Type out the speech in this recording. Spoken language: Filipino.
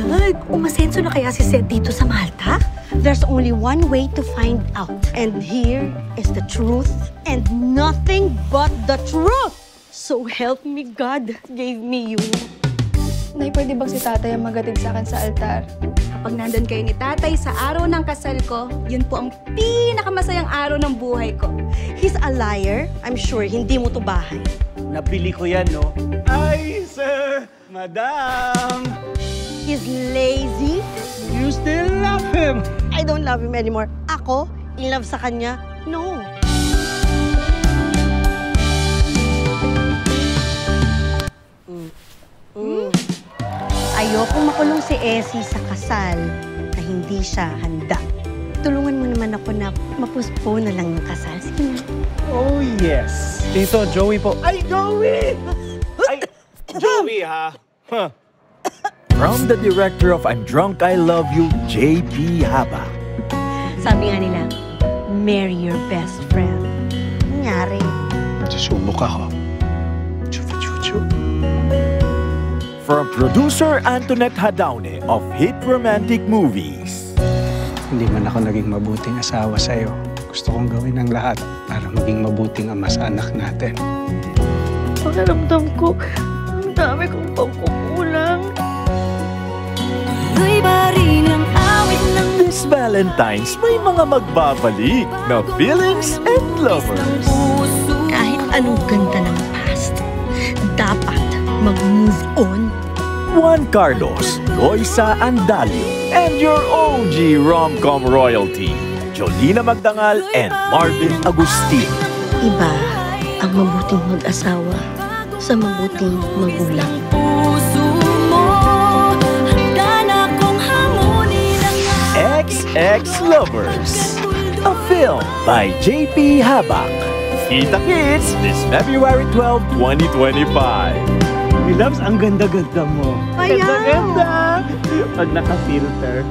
God! Umasenso na kaya si Seth dito sa Malta? There's only one way to find out. And here is the truth and nothing but the truth. So help me God gave me you. Nay, pwede bang si tatay ang magatid sa akin sa altar? Pag nandun kayo ni tatay sa araw ng kasal ko, yun po ang pinakamasayang araw ng buhay ko. He's a liar. I'm sure hindi mo to bahay. Nabili ko yan, no? Ay, sir! Madam! He's lazy. You still love him! I don't love him anymore. Ako, in love sa kanya? No. Ayokong makulong si Essie sa kasal na hindi siya handa. Tulungan mo naman ako na mapuspone na lang ng kasal. Sige na. Oh, yes! Tito, Joey po. Ay, Joey! Ay, Joey, ha? Huh. From the director of I'm Drunk, I Love You, J.P. Habak. Sabi nga nila, marry your best friend. Nangyari. Susubok ako. Chuchu-chuchu. From producer Antoinette Hadaune of Hit Romantic Movies. Hindi man ako naging mabuting asawa sa'yo. Gusto kong gawin ang lahat para maging mabuting ama sa anak natin. Pakiramdam ko, ang dami kong pagkukulang. This Valentine's, may mga magbabalik na feelings and lovers. Kahit anong ganda ng past, dapat mag-move on. Juan Carlos, Loisa Andalio, and your OG rom-com royalty, Jolina Magdangal and Marvin Agustin. Iba ang mabuting mag-asawa sa mabuting magulang. Ex-Lovers, a film by J.P. Habak. Kita Kids this February 12, 2025. Loves, ang ganda-ganda mo. Kaya! Ganda-ganda! Pag naka-filter.